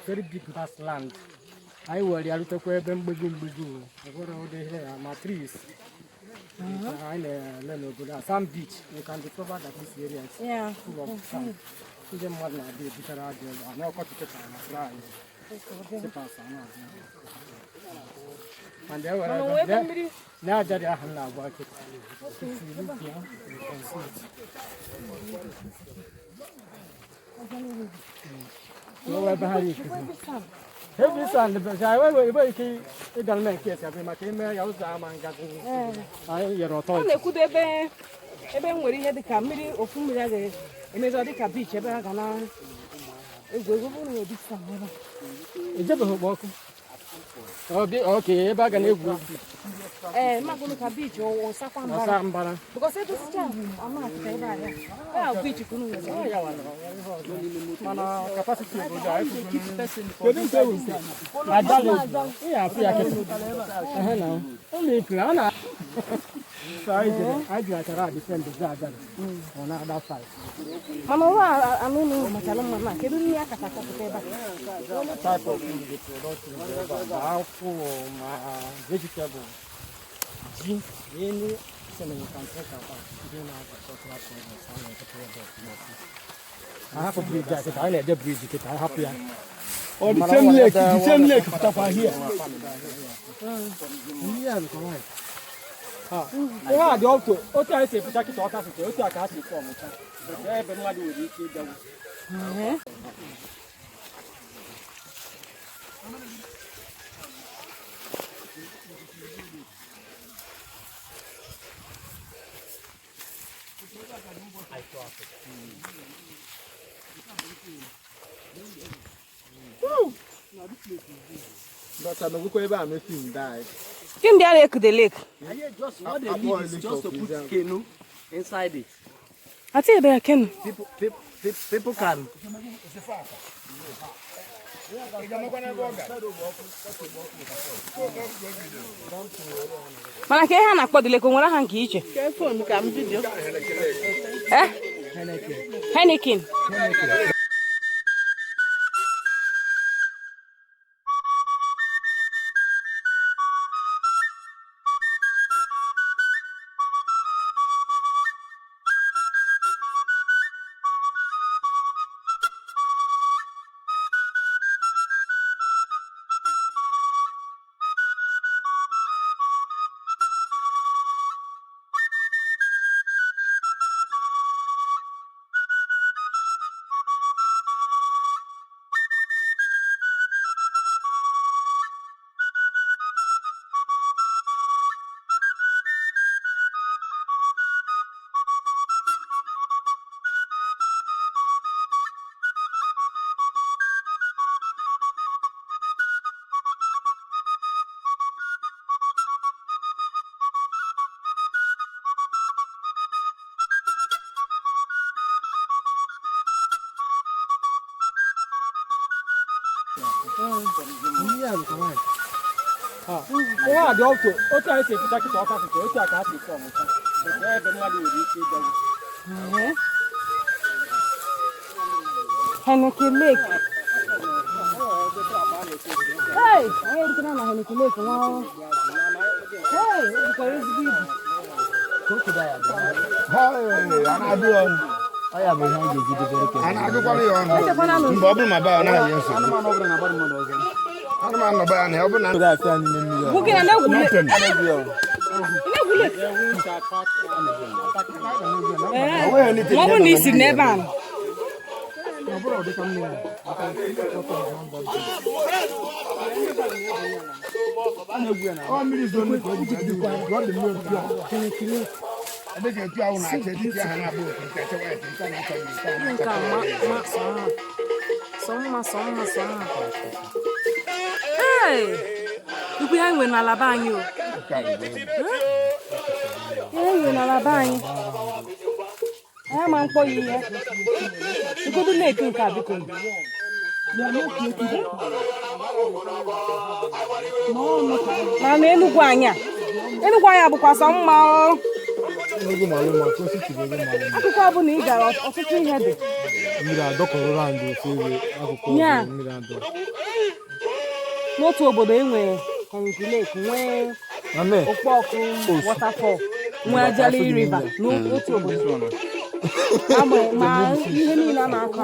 very big vast land. I will the little quabbing begin. What are they here? My trees. Some beach. You can discover that this area is full of sand. The mother did the garage. I know what to take on a fly. And there were now that I have now worked. If you look here, you can see it. Every Sunday, but I will wait. It don't make it. Every Macame, I was a man getting. I hear a toy. Could have been where he had the committee of whom he had a Mesotic beach. Ever gone. It will go to this summer. It's never walking. Okay, back and it will. Magunica Beach or Sambara. Because it is I'm not saying that. Beach capacity. I don't. Only plan. So I do at a different garden on other side. Mamma, I mean, Macalama, can you type of food for my vegetable? Any semi can take about. I have a bridge jacket. I let the bridge get happy. Or the same lake up here. Yeah, correct. Ah, the auto. What I say, protect it, what I say, what I can see from it. Everybody will eat it. But I'm not going to make him die. Kim the lake. Just what they need is just to put canoe inside it. I tell you, they can. People can. Mana ke ha na akpọ the lake nwere ha nke iche. Ke phone ka m video. Heineken. Yeah, correct. Yeah, the auto. What I say, protect it, what I say, what I can see from it. Everybody will eat it. Heineken Lake. Hey, I ain't going to Heineken Lake. Wow. Hey, it's big. Hey, I am behind you. And I do come on. Bubble my bar now. Yes, I'm not over and about my dog. I'm not about an helping that family. Who can I know? Mama needs to never. I think you are not Hey, you behind when Alabama. Yeah, you're Alabama. I'm on for you. You go to make him cabin. No, I'm in Guanya. In Guaya because I'm Akụkọ ọ bụla ị gara ọtụtụ ihe dị. Ya n'otu obodo enwere Hanging Lake, nwee Okpọkụ waterfall, nwee Ajali River n'otu obodo. Ma ihe niile a na-akọ